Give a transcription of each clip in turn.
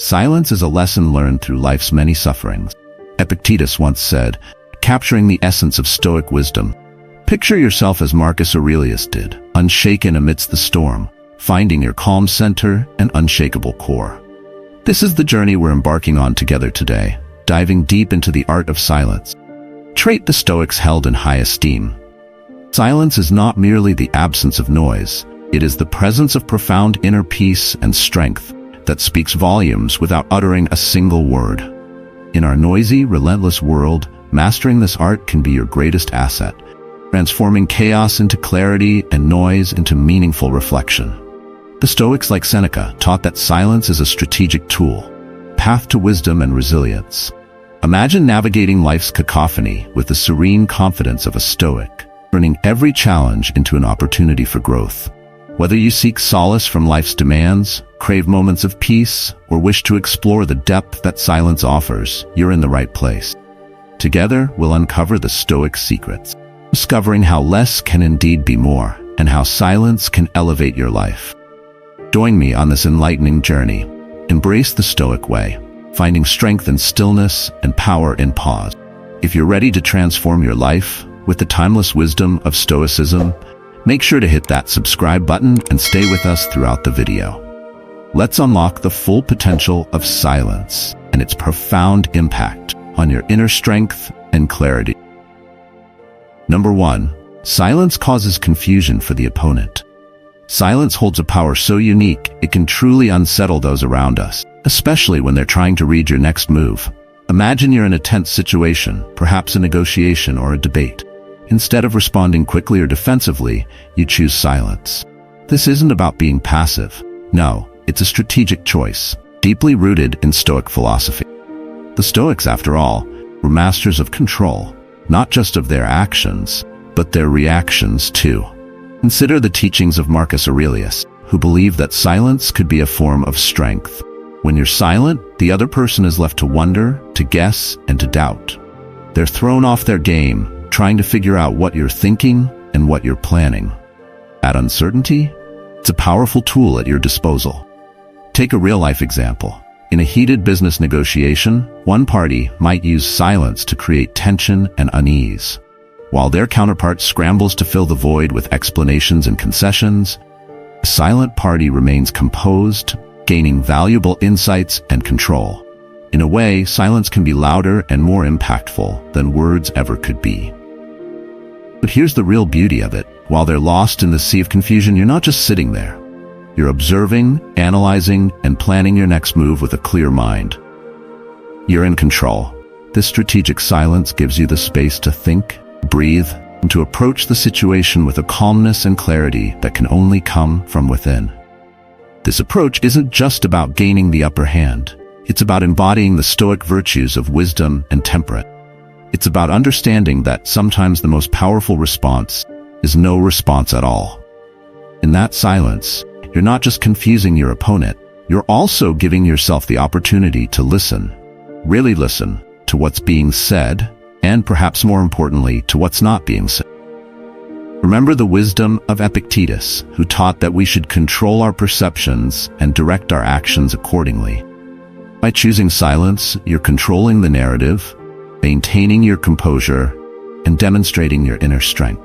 Silence is a lesson learned through life's many sufferings. Epictetus once said, capturing the essence of Stoic wisdom, "Picture yourself as Marcus Aurelius did, unshaken amidst the storm, finding your calm center and unshakable core." This is the journey we're embarking on together today, diving deep into the art of silence, a trait the Stoics held in high esteem. Silence is not merely the absence of noise, it is the presence of profound inner peace and strength that speaks volumes without uttering a single word. In our noisy, relentless world, mastering this art can be your greatest asset, transforming chaos into clarity and noise into meaningful reflection. The Stoics, like Seneca, taught that silence is a strategic tool, path to wisdom and resilience. Imagine navigating life's cacophony with the serene confidence of a Stoic, turning every challenge into an opportunity for growth. Whether you seek solace from life's demands, crave moments of peace, or wish to explore the depth that silence offers, you're in the right place. Together, we'll uncover the Stoic secrets, discovering how less can indeed be more, and how silence can elevate your life. Join me on this enlightening journey. Embrace the Stoic way, finding strength in stillness and power in pause. If you're ready to transform your life with the timeless wisdom of Stoicism, make sure to hit that subscribe button and stay with us throughout the video. Let's unlock the full potential of silence and its profound impact on your inner strength and clarity. Number 1. Silence causes confusion for the opponent. Silence holds a power so unique, it can truly unsettle those around us, especially when they're trying to read your next move. Imagine you're in a tense situation, perhaps a negotiation or a debate. Instead of responding quickly or defensively, you choose silence. This isn't about being passive. No, it's a strategic choice, deeply rooted in Stoic philosophy. The Stoics, after all, were masters of control, not just of their actions, but their reactions too. Consider the teachings of Marcus Aurelius, who believed that silence could be a form of strength. When you're silent, the other person is left to wonder, to guess, and to doubt. They're thrown off their game, trying to figure out what you're thinking and what you're planning. That uncertainty? It's a powerful tool at your disposal. Take a real-life example. In a heated business negotiation, one party might use silence to create tension and unease. While their counterpart scrambles to fill the void with explanations and concessions, the silent party remains composed, gaining valuable insights and control. In a way, silence can be louder and more impactful than words ever could be. But here's the real beauty of it. While they're lost in the sea of confusion, you're not just sitting there. You're observing, analyzing, and planning your next move with a clear mind. You're in control. This strategic silence gives you the space to think, breathe, and to approach the situation with a calmness and clarity that can only come from within. This approach isn't just about gaining the upper hand. It's about embodying the Stoic virtues of wisdom and temperate. It's about understanding that sometimes the most powerful response is no response at all. In that silence, you're not just confusing your opponent, you're also giving yourself the opportunity to listen, really listen to what's being said, and perhaps more importantly, to what's not being said. Remember the wisdom of Epictetus, who taught that we should control our perceptions and direct our actions accordingly. By choosing silence, you're controlling the narrative, maintaining your composure, and demonstrating your inner strength.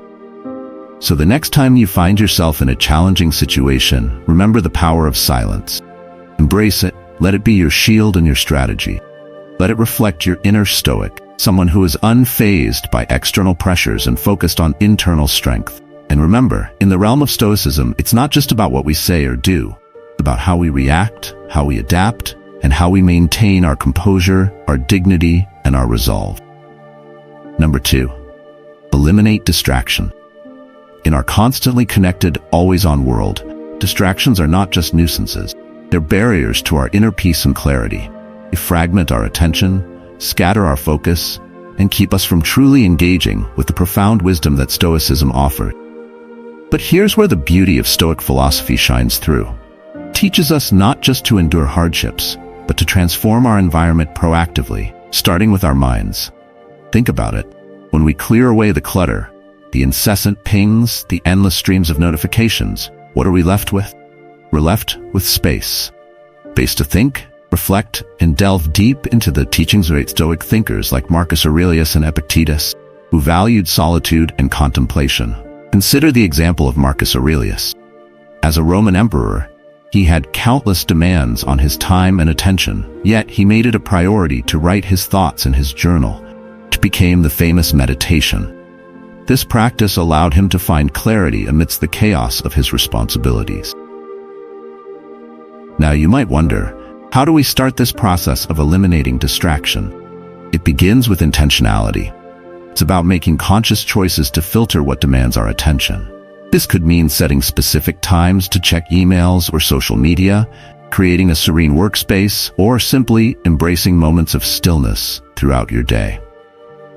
So the next time you find yourself in a challenging situation, remember the power of silence. Embrace it, let it be your shield and your strategy. Let it reflect your inner Stoic, someone who is unfazed by external pressures and focused on internal strength. And remember, in the realm of Stoicism, it's not just about what we say or do. It's about how we react, how we adapt, and how we maintain our composure, our dignity, and our resolve. Number 2, eliminate distraction. In our constantly connected, always-on world, distractions are not just nuisances. They're barriers to our inner peace and clarity. They fragment our attention, scatter our focus, and keep us from truly engaging with the profound wisdom that Stoicism offers. But here's where the beauty of Stoic philosophy shines through. It teaches us not just to endure hardships, but to transform our environment proactively, starting with our minds. Think about it. When we clear away the clutter, the incessant pings, the endless streams of notifications, what are we left with? We're left with space. Space to think, Reflect and delve deep into the teachings of great Stoic thinkers like Marcus Aurelius and Epictetus, who valued solitude and contemplation. Consider the example of Marcus Aurelius. As a Roman emperor, he had countless demands on his time and attention, yet he made it a priority to write his thoughts in his journal, which became the famous meditation. This practice allowed him to find clarity amidst the chaos of his responsibilities. Now you might wonder, how do we start this process of eliminating distraction? It begins with intentionality. It's about making conscious choices to filter what demands our attention. This could mean setting specific times to check emails or social media, creating a serene workspace, or simply embracing moments of stillness throughout your day.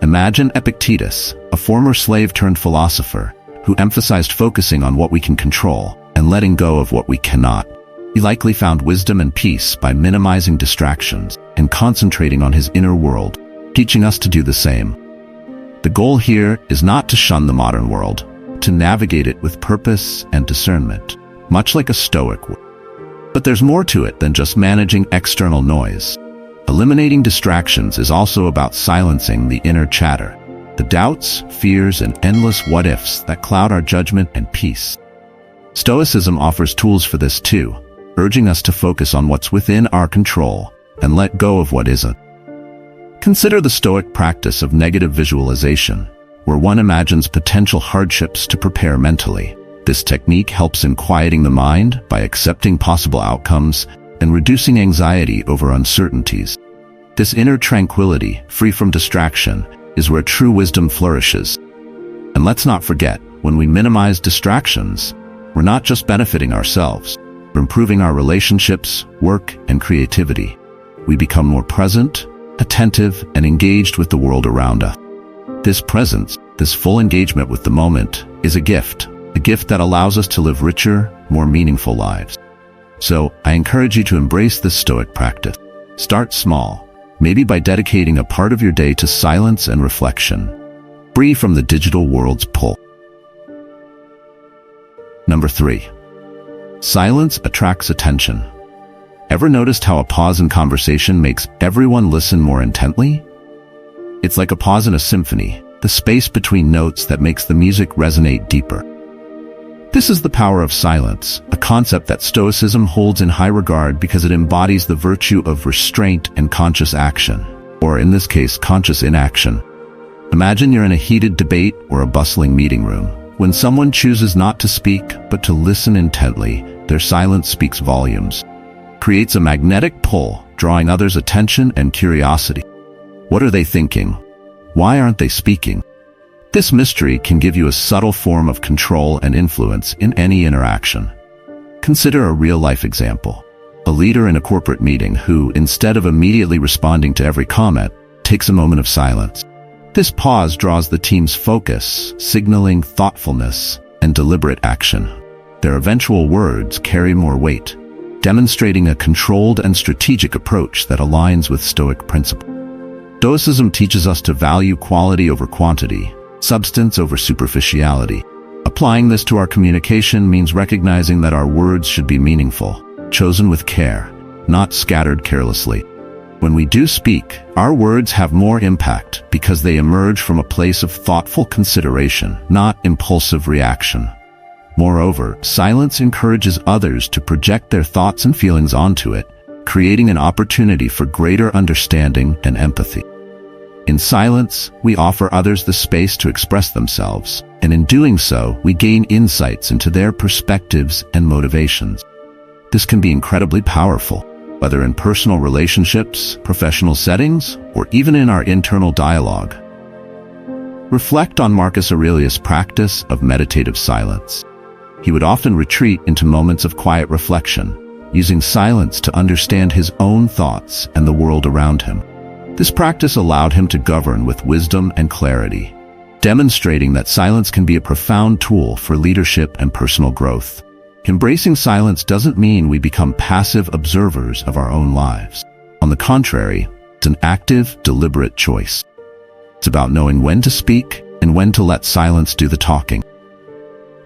Imagine Epictetus, a former slave-turned-philosopher, who emphasized focusing on what we can control and letting go of what we cannot. He likely found wisdom and peace by minimizing distractions and concentrating on his inner world, teaching us to do the same. The goal here is not to shun the modern world, to navigate it with purpose and discernment, much like a Stoic would. But there's more to it than just managing external noise. Eliminating distractions is also about silencing the inner chatter, the doubts, fears, and endless what-ifs that cloud our judgment and peace. Stoicism offers tools for this too, urging us to focus on what's within our control and let go of what isn't. Consider the Stoic practice of negative visualization, where one imagines potential hardships to prepare mentally. This technique helps in quieting the mind by accepting possible outcomes and reducing anxiety over uncertainties. This inner tranquility, free from distraction, is where true wisdom flourishes. And let's not forget, when we minimize distractions, we're not just benefiting ourselves, we're improving our relationships, work, and creativity. We become more present, attentive, and engaged with the world around us. This presence, this full engagement with the moment, is a gift that allows us to live richer, more meaningful lives. So, I encourage you to embrace this Stoic practice. Start small, maybe by dedicating a part of your day to silence and reflection, free from the digital world's pull. Number 3. Silence attracts attention. Ever noticed how a pause in conversation makes everyone listen more intently? It's like a pause in a symphony, the space between notes that makes the music resonate deeper. This is the power of silence, a concept that Stoicism holds in high regard because it embodies the virtue of restraint and conscious action, or in this case, conscious inaction. Imagine you're in a heated debate or a bustling meeting room. When someone chooses not to speak, but to listen intently, their silence speaks volumes, creates a magnetic pull, drawing others' attention and curiosity. What are they thinking? Why aren't they speaking? This mystery can give you a subtle form of control and influence in any interaction. Consider a real-life example. A leader in a corporate meeting who, instead of immediately responding to every comment, takes a moment of silence. This pause draws the team's focus, signaling thoughtfulness and deliberate action. Their eventual words carry more weight, demonstrating a controlled and strategic approach that aligns with Stoic principles. Stoicism teaches us to value quality over quantity, substance over superficiality. Applying this to our communication means recognizing that our words should be meaningful, chosen with care, not scattered carelessly. When we do speak, our words have more impact because they emerge from a place of thoughtful consideration, not impulsive reaction. Moreover, silence encourages others to project their thoughts and feelings onto it, creating an opportunity for greater understanding and empathy. In silence, we offer others the space to express themselves, and in doing so, we gain insights into their perspectives and motivations. This can be incredibly powerful, whether in personal relationships, professional settings, or even in our internal dialogue. Reflect on Marcus Aurelius' practice of meditative silence. He would often retreat into moments of quiet reflection, using silence to understand his own thoughts and the world around him. This practice allowed him to govern with wisdom and clarity, demonstrating that silence can be a profound tool for leadership and personal growth. Embracing silence doesn't mean we become passive observers of our own lives. On the contrary, it's an active, deliberate choice. It's about knowing when to speak and when to let silence do the talking.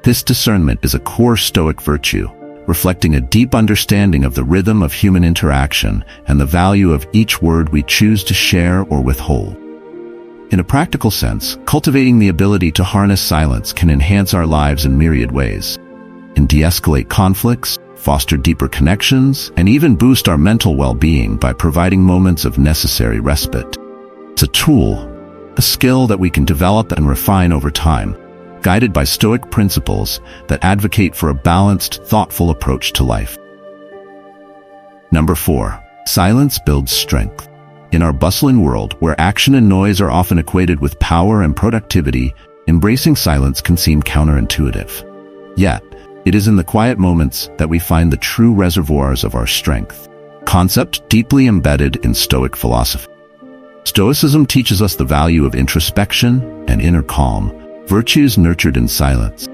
This discernment is a core Stoic virtue, reflecting a deep understanding of the rhythm of human interaction and the value of each word we choose to share or withhold. In a practical sense, cultivating the ability to harness silence can enhance our lives in myriad ways, and de-escalate conflicts, foster deeper connections, and even boost our mental well-being by providing moments of necessary respite. It's a tool, a skill that we can develop and refine over time, guided by Stoic principles that advocate for a balanced, thoughtful approach to life. Number 4. Silence builds strength. In our bustling world, where action and noise are often equated with power and productivity, embracing silence can seem counterintuitive. Yet, it is in the quiet moments that we find the true reservoirs of our strength, concept deeply embedded in Stoic philosophy. Stoicism teaches us the value of introspection and inner calm, virtues nurtured in silence.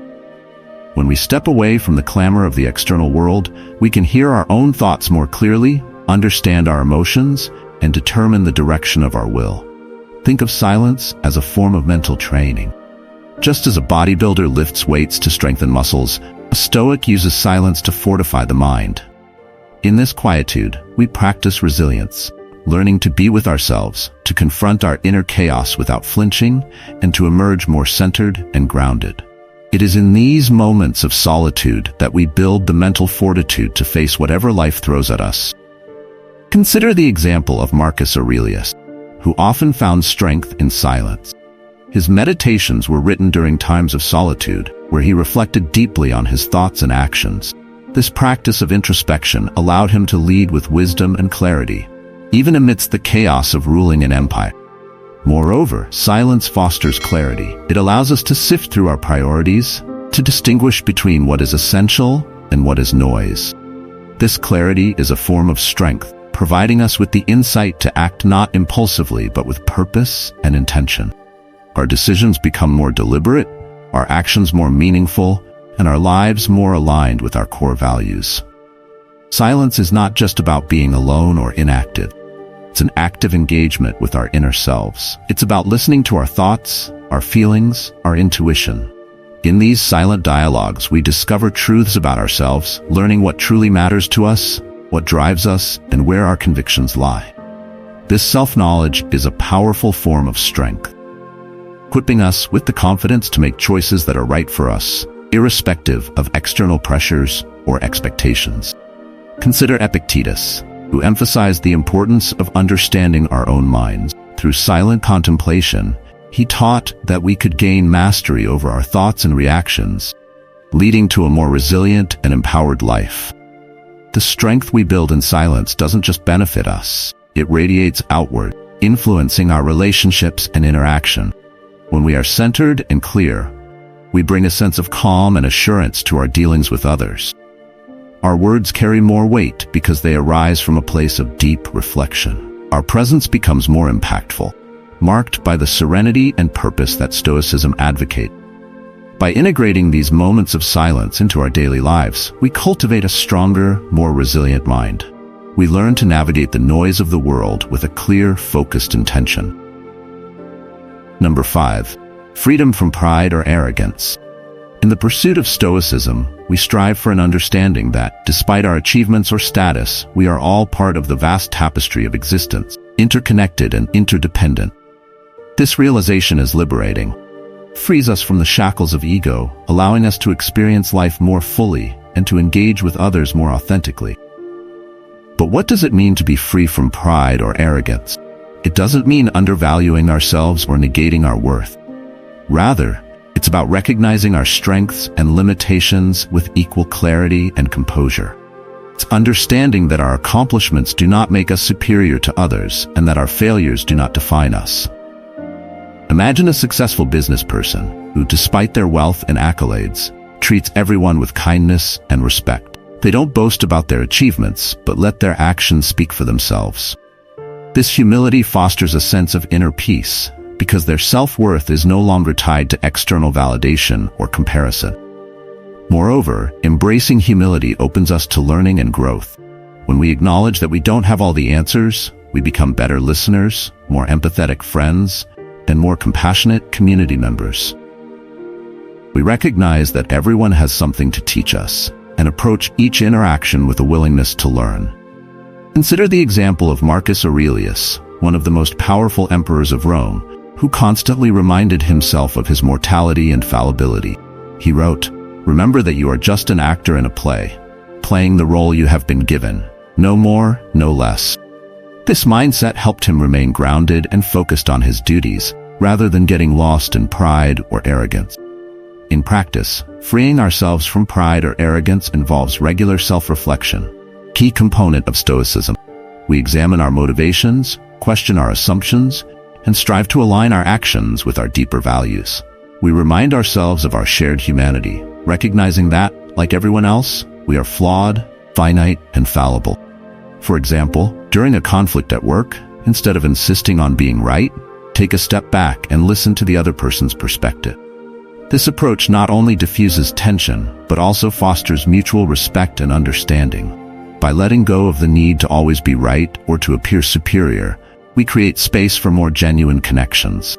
When we step away from the clamor of the external world, we can hear our own thoughts more clearly, understand our emotions, and determine the direction of our will. Think of silence as a form of mental training. Just as a bodybuilder lifts weights to strengthen muscles, a Stoic uses silence to fortify the mind. In this quietude, we practice resilience, learning to be with ourselves, to confront our inner chaos without flinching, and to emerge more centered and grounded. It is in these moments of solitude that we build the mental fortitude to face whatever life throws at us. Consider the example of Marcus Aurelius, who often found strength in silence. His meditations were written during times of solitude, where he reflected deeply on his thoughts and actions. This practice of introspection allowed him to lead with wisdom and clarity, even amidst the chaos of ruling an empire. Moreover, silence fosters clarity. It allows us to sift through our priorities, to distinguish between what is essential and what is noise. This clarity is a form of strength, providing us with the insight to act not impulsively but with purpose and intention. Our decisions become more deliberate, our actions more meaningful, and our lives more aligned with our core values. Silence is not just about being alone or inactive. It's an active engagement with our inner selves. It's about listening to our thoughts, our feelings, our intuition. In these silent dialogues, we discover truths about ourselves, learning what truly matters to us, what drives us, and where our convictions lie. This self-knowledge is a powerful form of strength, equipping us with the confidence to make choices that are right for us, irrespective of external pressures or expectations. Consider Epictetus, who emphasized the importance of understanding our own minds. Through silent contemplation, he taught that we could gain mastery over our thoughts and reactions, leading to a more resilient and empowered life. The strength we build in silence doesn't just benefit us, it radiates outward, influencing our relationships and interaction. When we are centered and clear, we bring a sense of calm and assurance to our dealings with others. Our words carry more weight because they arise from a place of deep reflection. Our presence becomes more impactful, marked by the serenity and purpose that Stoicism advocates. By integrating these moments of silence into our daily lives, we cultivate a stronger, more resilient mind. We learn to navigate the noise of the world with a clear, focused intention. Number 5. Freedom from pride or arrogance. In the pursuit of Stoicism, we strive for an understanding that, despite our achievements or status, we are all part of the vast tapestry of existence, interconnected and interdependent. This realization is liberating. It frees us from the shackles of ego, allowing us to experience life more fully and to engage with others more authentically. But what does it mean to be free from pride or arrogance? It doesn't mean undervaluing ourselves or negating our worth. Rather, it's about recognizing our strengths and limitations with equal clarity and composure. It's understanding that our accomplishments do not make us superior to others and that our failures do not define us. Imagine a successful business person who, despite their wealth and accolades, treats everyone with kindness and respect. They don't boast about their achievements, but let their actions speak for themselves. This humility fosters a sense of inner peace, because their self-worth is no longer tied to external validation or comparison. Moreover, embracing humility opens us to learning and growth. When we acknowledge that we don't have all the answers, we become better listeners, more empathetic friends, and more compassionate community members. We recognize that everyone has something to teach us, and approach each interaction with a willingness to learn. Consider the example of Marcus Aurelius, one of the most powerful emperors of Rome, who constantly reminded himself of his mortality and fallibility. He wrote, "Remember that you are just an actor in a play, playing the role you have been given, no more, no less." This mindset helped him remain grounded and focused on his duties, rather than getting lost in pride or arrogance. In practice, freeing ourselves from pride or arrogance involves regular self-reflection, key component of Stoicism. We examine our motivations, question our assumptions, and strive to align our actions with our deeper values. We remind ourselves of our shared humanity, recognizing that, like everyone else, we are flawed, finite, and fallible. For example, during a conflict at work, instead of insisting on being right, take a step back and listen to the other person's perspective. This approach not only diffuses tension, but also fosters mutual respect and understanding. By letting go of the need to always be right or to appear superior, we create space for more genuine connections.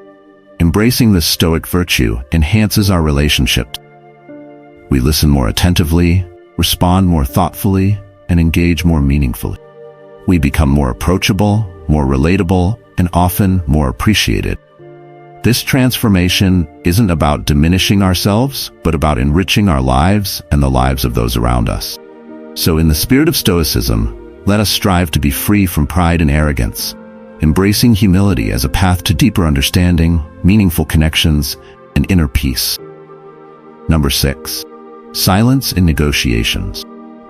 Embracing this Stoic virtue enhances our relationships. We listen more attentively, respond more thoughtfully, and engage more meaningfully. We become more approachable, more relatable, and often more appreciated. This transformation isn't about diminishing ourselves, but about enriching our lives and the lives of those around us. So in the spirit of Stoicism, let us strive to be free from pride and arrogance, embracing humility as a path to deeper understanding, meaningful connections, and inner peace. Number 6. Silence in negotiations.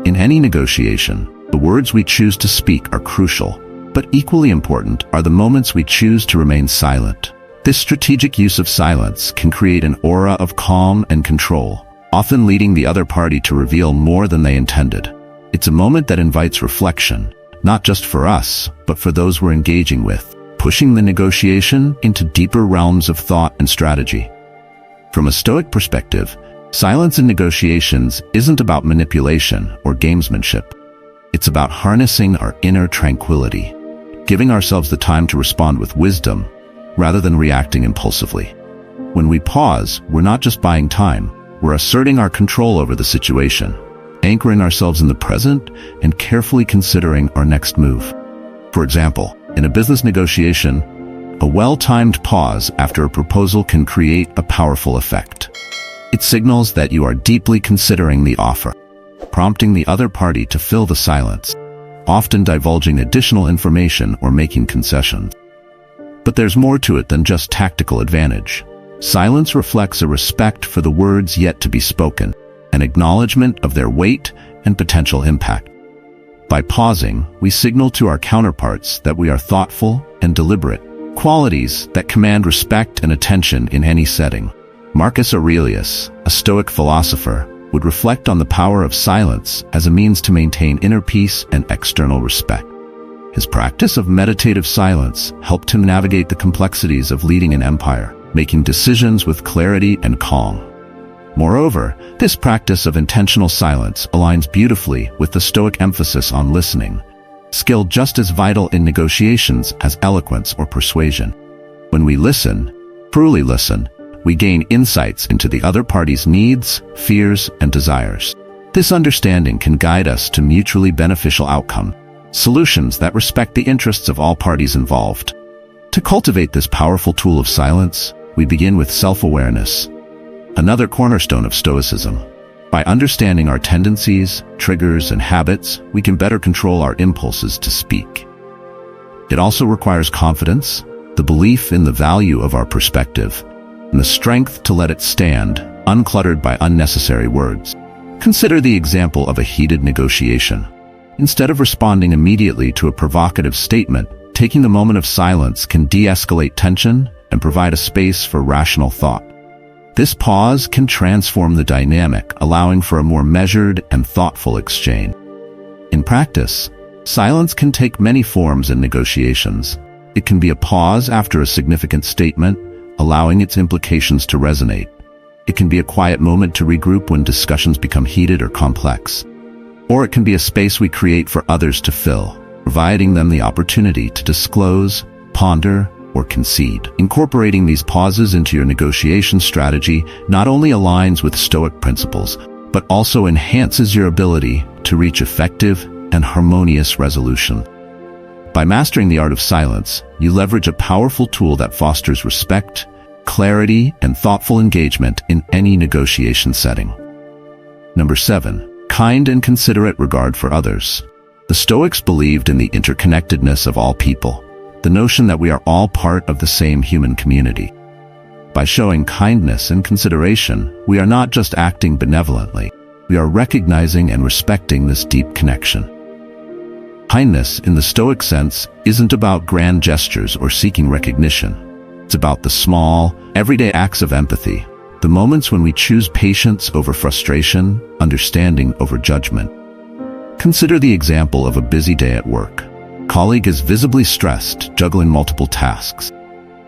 In any negotiation, the words we choose to speak are crucial, but equally important are the moments we choose to remain silent. This strategic use of silence can create an aura of calm and control, often leading the other party to reveal more than they intended. It's a moment that invites reflection, not just for us, but for those we're engaging with, pushing the negotiation into deeper realms of thought and strategy. From a Stoic perspective, silence in negotiations isn't about manipulation or gamesmanship. It's about harnessing our inner tranquility, giving ourselves the time to respond with wisdom, rather than reacting impulsively. When we pause, we're not just buying time, we're asserting our control over the situation, anchoring ourselves in the present, and carefully considering our next move. For example, in a business negotiation, a well-timed pause after a proposal can create a powerful effect. It signals that you are deeply considering the offer, prompting the other party to fill the silence, often divulging additional information or making concessions. But there's more to it than just tactical advantage. Silence reflects a respect for the words yet to be spoken, an acknowledgement of their weight and potential impact. By pausing, we signal to our counterparts that we are thoughtful and deliberate, qualities that command respect and attention in any setting. Marcus Aurelius, a Stoic philosopher, would reflect on the power of silence as a means to maintain inner peace and external respect. His practice of meditative silence helped him navigate the complexities of leading an empire, making decisions with clarity and calm. Moreover, this practice of intentional silence aligns beautifully with the Stoic emphasis on listening, skill just as vital in negotiations as eloquence or persuasion. When we listen, truly listen, we gain insights into the other party's needs, fears, and desires. This understanding can guide us to mutually beneficial outcomes, solutions that respect the interests of all parties involved. To cultivate this powerful tool of silence, we begin with self-awareness, another cornerstone of Stoicism. By understanding our tendencies, triggers, and habits, we can better control our impulses to speak. It also requires confidence, the belief in the value of our perspective, and the strength to let it stand, uncluttered by unnecessary words. Consider the example of a heated negotiation. Instead of responding immediately to a provocative statement, taking the moment of silence can de-escalate tension and provide a space for rational thought. This pause can transform the dynamic, allowing for a more measured and thoughtful exchange. In practice, silence can take many forms in negotiations. It can be a pause after a significant statement, allowing its implications to resonate. It can be a quiet moment to regroup when discussions become heated or complex. Or it can be a space we create for others to fill, providing them the opportunity to disclose, ponder, or concede. Incorporating these pauses into your negotiation strategy not only aligns with Stoic principles, but also enhances your ability to reach effective and harmonious resolution. By mastering the art of silence, you leverage a powerful tool that fosters respect, clarity, and thoughtful engagement in any negotiation setting. Number 7. Kind and considerate regard for others. The Stoics believed in the interconnectedness of all people, the notion that we are all part of the same human community. By showing kindness and consideration, we are not just acting benevolently, we are recognizing and respecting this deep connection. Kindness, in the Stoic sense, isn't about grand gestures or seeking recognition. It's about the small, everyday acts of empathy, the moments when we choose patience over frustration, understanding over judgment. Consider the example of a busy day at work. Colleague is visibly stressed, juggling multiple tasks.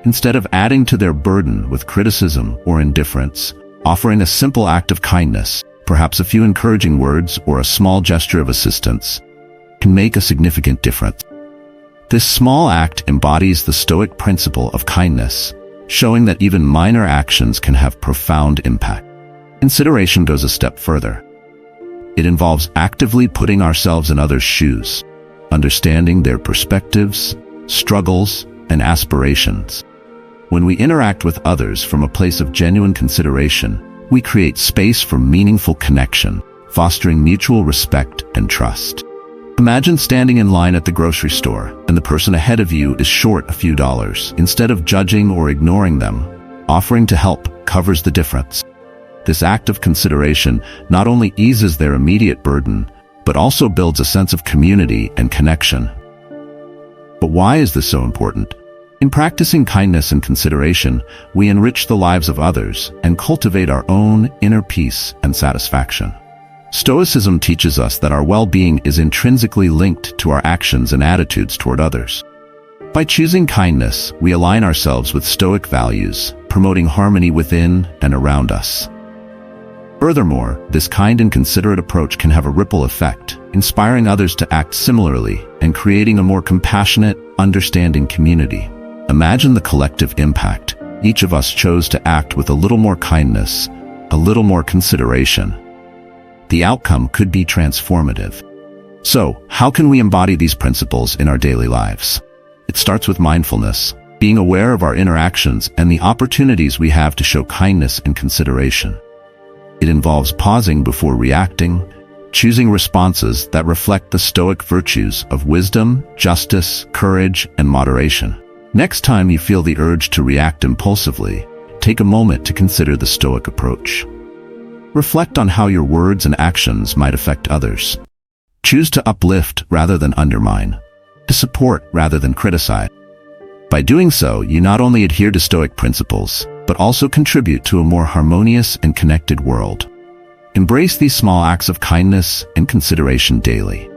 Instead of adding to their burden with criticism or indifference, offering a simple act of kindness, perhaps a few encouraging words or a small gesture of assistance, can make a significant difference. This small act embodies the Stoic principle of kindness, showing that even minor actions can have profound impact. Consideration goes a step further. It involves actively putting ourselves in others' shoes, understanding their perspectives, struggles, and aspirations. When we interact with others from a place of genuine consideration, we create space for meaningful connection, fostering mutual respect and trust. Imagine standing in line at the grocery store, and the person ahead of you is short a few dollars. Instead of judging or ignoring them, offering to help covers the difference. This act of consideration not only eases their immediate burden, but also builds a sense of community and connection. But why is this so important? In practicing kindness and consideration, we enrich the lives of others and cultivate our own inner peace and satisfaction. Stoicism teaches us that our well-being is intrinsically linked to our actions and attitudes toward others. By choosing kindness, we align ourselves with Stoic values, promoting harmony within and around us. Furthermore, this kind and considerate approach can have a ripple effect, inspiring others to act similarly and creating a more compassionate, understanding community. Imagine the collective impact. Each of us chose to act with a little more kindness, a little more consideration. The outcome could be transformative. So, how can we embody these principles in our daily lives? It starts with mindfulness, being aware of our interactions and the opportunities we have to show kindness and consideration. It involves pausing before reacting, choosing responses that reflect the Stoic virtues of wisdom, justice, courage, and moderation. Next time you feel the urge to react impulsively, take a moment to consider the Stoic approach. Reflect on how your words and actions might affect others. Choose to uplift rather than undermine, to support rather than criticize. By doing so, you not only adhere to Stoic principles, but also contribute to a more harmonious and connected world. Embrace these small acts of kindness and consideration daily.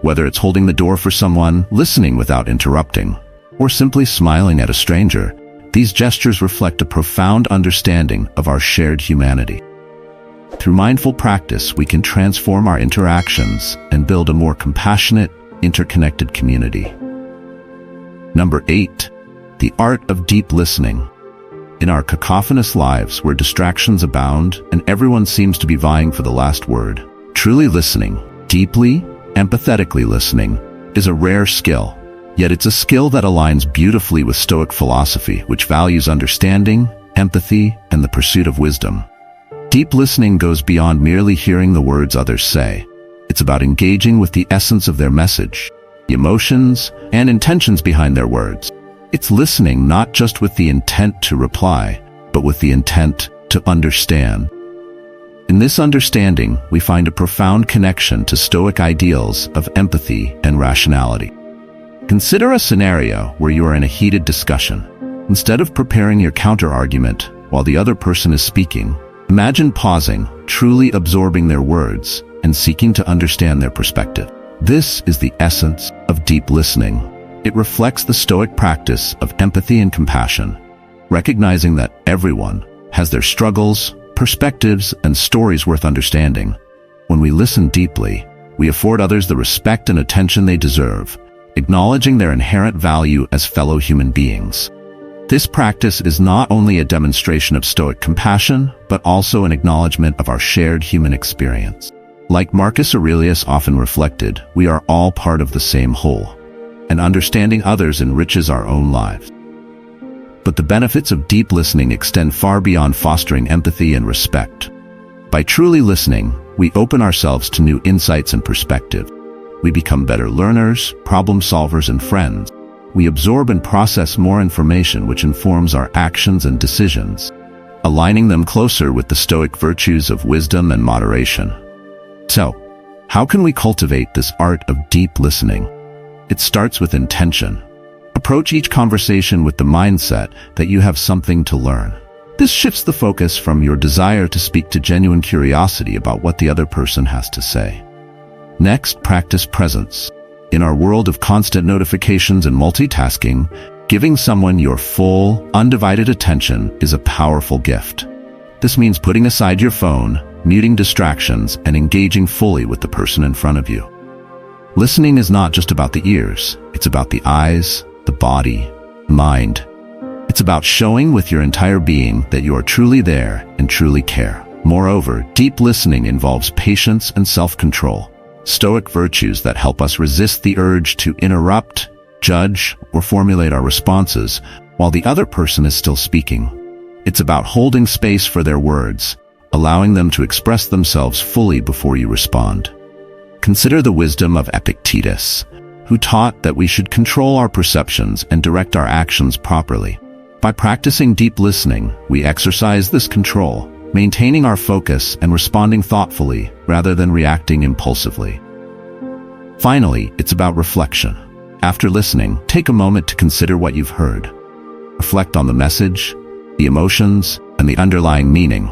Whether it's holding the door for someone, listening without interrupting, or simply smiling at a stranger, these gestures reflect a profound understanding of our shared humanity. Through mindful practice, we can transform our interactions and build a more compassionate, interconnected community. Number 8. The art of deep listening. In our cacophonous lives where distractions abound and everyone seems to be vying for the last word, truly listening, deeply, empathetically listening, is a rare skill. Yet it's a skill that aligns beautifully with Stoic philosophy, which values understanding, empathy, and the pursuit of wisdom. Deep listening goes beyond merely hearing the words others say. It's about engaging with the essence of their message, the emotions, and intentions behind their words. It's listening not just with the intent to reply, but with the intent to understand. In this understanding, we find a profound connection to Stoic ideals of empathy and rationality. Consider a scenario where you are in a heated discussion. Instead of preparing your counter-argument while the other person is speaking, imagine pausing, truly absorbing their words, and seeking to understand their perspective. This is the essence of deep listening. It reflects the Stoic practice of empathy and compassion, recognizing that everyone has their struggles, perspectives, and stories worth understanding. When we listen deeply, we afford others the respect and attention they deserve, acknowledging their inherent value as fellow human beings. This practice is not only a demonstration of Stoic compassion, but also an acknowledgement of our shared human experience. Like Marcus Aurelius often reflected, we are all part of the same whole, and understanding others enriches our own lives. But the benefits of deep listening extend far beyond fostering empathy and respect. By truly listening, we open ourselves to new insights and perspective. We become better learners, problem solvers, and friends. We absorb and process more information which informs our actions and decisions, aligning them closer with the Stoic virtues of wisdom and moderation. So, how can we cultivate this art of deep listening? It starts with intention. Approach each conversation with the mindset that you have something to learn. This shifts the focus from your desire to speak to genuine curiosity about what the other person has to say. Next, practice presence. In our world of constant notifications and multitasking, giving someone your full, undivided attention is a powerful gift. This means putting aside your phone, muting distractions, and engaging fully with the person in front of you. Listening is not just about the ears, it's about the eyes, the body, mind. It's about showing with your entire being that you are truly there and truly care. Moreover, deep listening involves patience and self-control, Stoic virtues that help us resist the urge to interrupt, judge, or formulate our responses while the other person is still speaking. It's about holding space for their words, allowing them to express themselves fully before you respond. Consider the wisdom of Epictetus, who taught that we should control our perceptions and direct our actions properly. By practicing deep listening, we exercise this control, maintaining our focus and responding thoughtfully rather than reacting impulsively. Finally, it's about reflection. After listening, take a moment to consider what you've heard. Reflect on the message, the emotions, and the underlying meaning.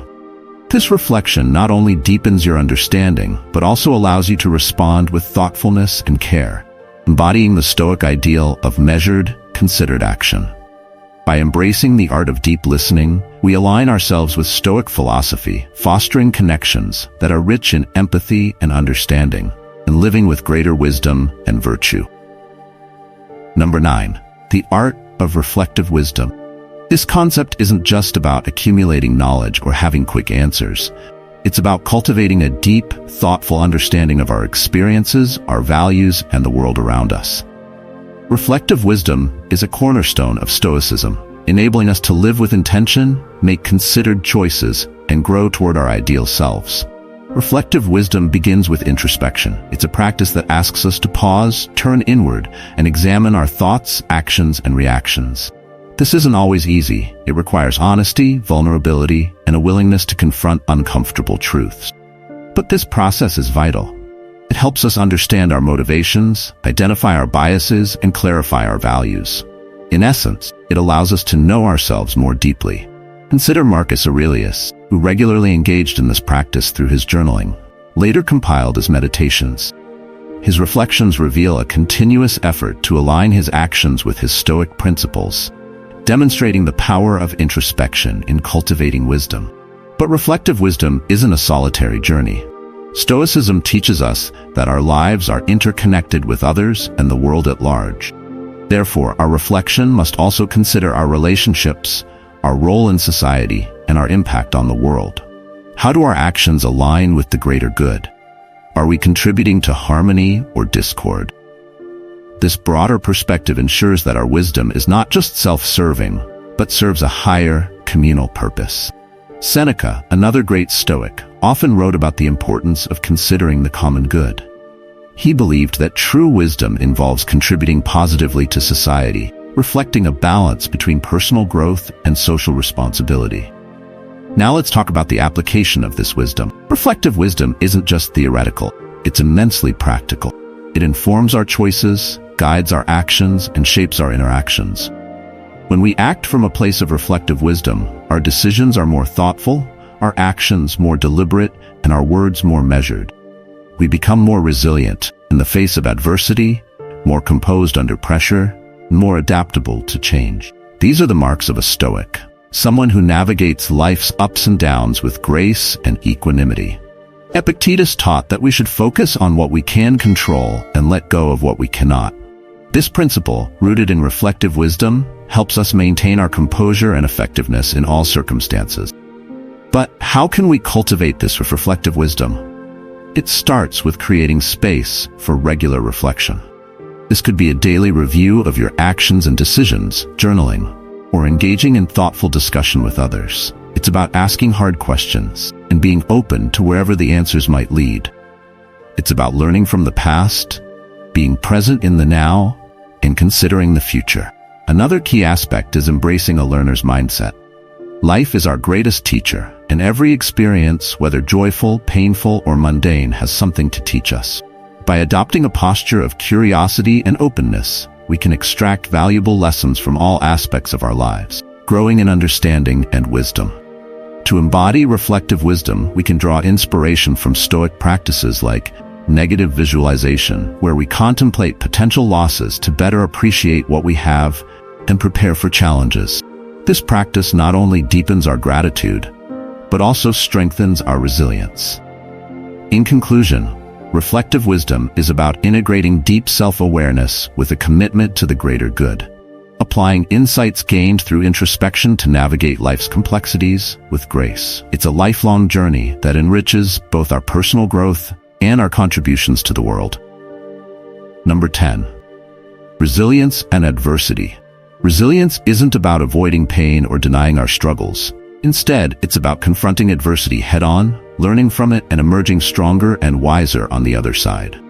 This reflection not only deepens your understanding, but also allows you to respond with thoughtfulness and care, embodying the Stoic ideal of measured, considered action. By embracing the art of deep listening, we align ourselves with Stoic philosophy, fostering connections that are rich in empathy and understanding, and living with greater wisdom and virtue. Number 9. The art of reflective wisdom. This concept isn't just about accumulating knowledge or having quick answers. It's about cultivating a deep, thoughtful understanding of our experiences, our values, and the world around us. Reflective wisdom is a cornerstone of Stoicism, enabling us to live with intention, make considered choices, and grow toward our ideal selves. Reflective wisdom begins with introspection. It's a practice that asks us to pause, turn inward, and examine our thoughts, actions, and reactions. This isn't always easy. It requires honesty, vulnerability, and a willingness to confront uncomfortable truths. But this process is vital. It helps us understand our motivations, identify our biases, and clarify our values. In essence, it allows us to know ourselves more deeply. Consider Marcus Aurelius, who regularly engaged in this practice through his journaling, later compiled as meditations. His reflections reveal a continuous effort to align his actions with his Stoic principles, demonstrating the power of introspection in cultivating wisdom. But reflective wisdom isn't a solitary journey. Stoicism teaches us that our lives are interconnected with others and the world at large. Therefore, our reflection must also consider our relationships, our role in society, and our impact on the world. How do our actions align with the greater good? Are we contributing to harmony or discord? This broader perspective ensures that our wisdom is not just self-serving, but serves a higher, communal purpose. Seneca, another great Stoic, often wrote about the importance of considering the common good. He believed that true wisdom involves contributing positively to society, reflecting a balance between personal growth and social responsibility. Now let's talk about the application of this wisdom. Reflective wisdom isn't just theoretical, it's immensely practical. It informs our choices, guides our actions, and shapes our interactions. When we act from a place of reflective wisdom, our decisions are more thoughtful, our actions more deliberate, and our words more measured. We become more resilient in the face of adversity, more composed under pressure, and more adaptable to change. These are the marks of a Stoic, someone who navigates life's ups and downs with grace and equanimity. Epictetus taught that we should focus on what we can control and let go of what we cannot. This principle, rooted in reflective wisdom, helps us maintain our composure and effectiveness in all circumstances. But how can we cultivate this with reflective wisdom? It starts with creating space for regular reflection. This could be a daily review of your actions and decisions, journaling, or engaging in thoughtful discussion with others. It's about asking hard questions and being open to wherever the answers might lead. It's about learning from the past, being present in the now, and considering the future. Another key aspect is embracing a learner's mindset. Life is our greatest teacher, and every experience, whether joyful, painful, or mundane, has something to teach us. By adopting a posture of curiosity and openness, we can extract valuable lessons from all aspects of our lives, growing in understanding and wisdom. To embody reflective wisdom, we can draw inspiration from Stoic practices like negative visualization, where we contemplate potential losses to better appreciate what we have and prepare for challenges. This practice not only deepens our gratitude, but also strengthens our resilience. In conclusion, reflective wisdom is about integrating deep self-awareness with a commitment to the greater good, applying insights gained through introspection to navigate life's complexities with grace. It's a lifelong journey that enriches both our personal growth and our contributions to the world. Number 10. Resilience and adversity. Resilience isn't about avoiding pain or denying our struggles. Instead, it's about confronting adversity head-on, learning from it, and emerging stronger and wiser on the other side.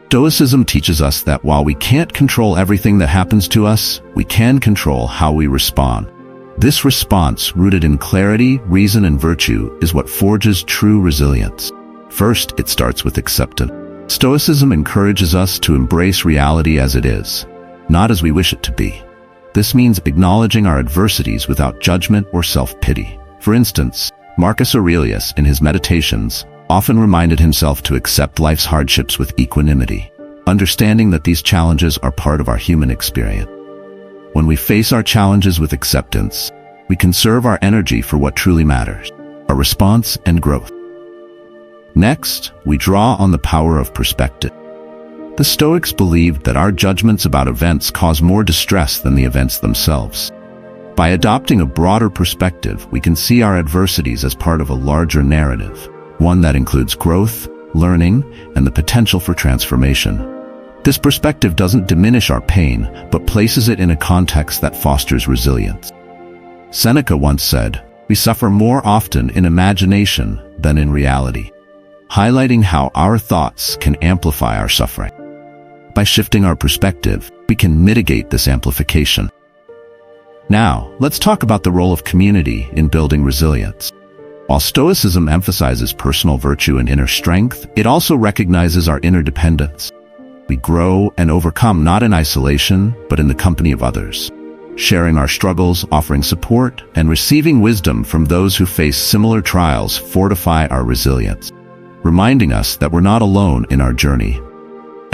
Stoicism teaches us that while we can't control everything that happens to us, we can control how we respond. This response, rooted in clarity, reason, and virtue, is what forges true resilience. First, it starts with acceptance. Stoicism encourages us to embrace reality as it is, not as we wish it to be. This means acknowledging our adversities without judgment or self-pity. For instance, Marcus Aurelius, in his Meditations, often reminded himself to accept life's hardships with equanimity, understanding that these challenges are part of our human experience. When we face our challenges with acceptance, we conserve our energy for what truly matters, our response and growth. Next, we draw on the power of perspective. The Stoics believed that our judgments about events cause more distress than the events themselves. By adopting a broader perspective, we can see our adversities as part of a larger narrative, one that includes growth, learning, and the potential for transformation. This perspective doesn't diminish our pain, but places it in a context that fosters resilience. Seneca once said, "We suffer more often in imagination than in reality," highlighting how our thoughts can amplify our suffering. By shifting our perspective, we can mitigate this amplification. Now, let's talk about the role of community in building resilience. While Stoicism emphasizes personal virtue and inner strength, it also recognizes our interdependence. We grow and overcome not in isolation, but in the company of others, sharing our struggles, offering support, and receiving wisdom from those who face similar trials fortify our resilience, reminding us that we're not alone in our journey.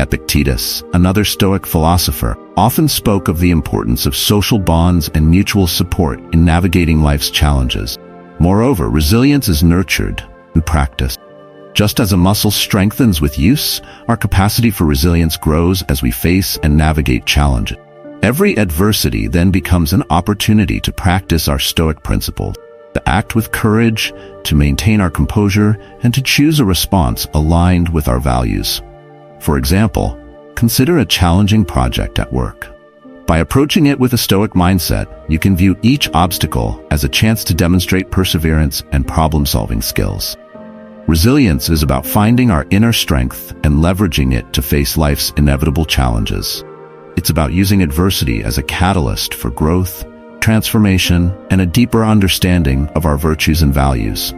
Epictetus, another Stoic philosopher, often spoke of the importance of social bonds and mutual support in navigating life's challenges. Moreover, resilience is nurtured and practiced. Just as a muscle strengthens with use, our capacity for resilience grows as we face and navigate challenges. Every adversity then becomes an opportunity to practice our Stoic principles, to act with courage, to maintain our composure, and to choose a response aligned with our values. For example, consider a challenging project at work. By approaching it with a Stoic mindset, you can view each obstacle as a chance to demonstrate perseverance and problem-solving skills. Resilience is about finding our inner strength and leveraging it to face life's inevitable challenges. It's about using adversity as a catalyst for growth, transformation, and a deeper understanding of our virtues and values.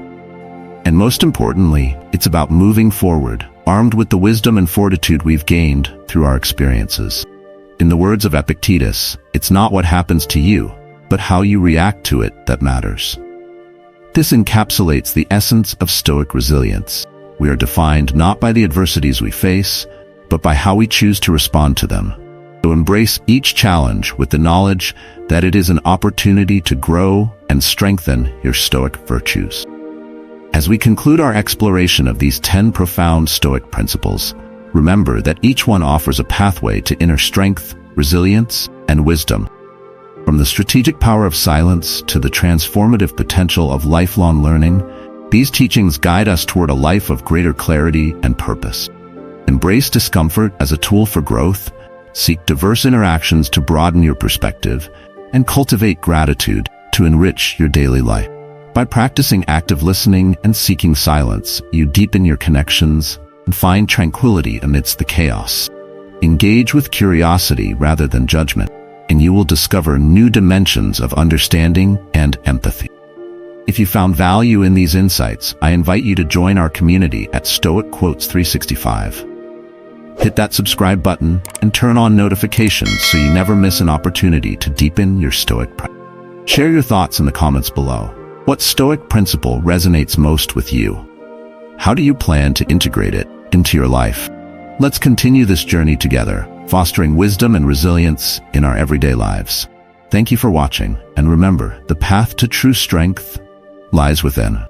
And most importantly, it's about moving forward, armed with the wisdom and fortitude we've gained through our experiences. In the words of Epictetus, it's not what happens to you, but how you react to it that matters. This encapsulates the essence of Stoic resilience. We are defined not by the adversities we face, but by how we choose to respond to them. So embrace each challenge with the knowledge that it is an opportunity to grow and strengthen your Stoic virtues. As we conclude our exploration of these 10 profound Stoic principles, remember that each one offers a pathway to inner strength, resilience, and wisdom. From the strategic power of silence to the transformative potential of lifelong learning, these teachings guide us toward a life of greater clarity and purpose. Embrace discomfort as a tool for growth, seek diverse interactions to broaden your perspective, and cultivate gratitude to enrich your daily life. By practicing active listening and seeking silence, you deepen your connections and find tranquility amidst the chaos. Engage with curiosity rather than judgment, and you will discover new dimensions of understanding and empathy. If you found value in these insights, I invite you to join our community at Stoic Quotes 365. Hit that subscribe button and turn on notifications so you never miss an opportunity to deepen your Stoic practice. Share your thoughts in the comments below. What Stoic principle resonates most with you? How do you plan to integrate it into your life? Let's continue this journey together, fostering wisdom and resilience in our everyday lives. Thank you for watching, and remember, the path to true strength lies within.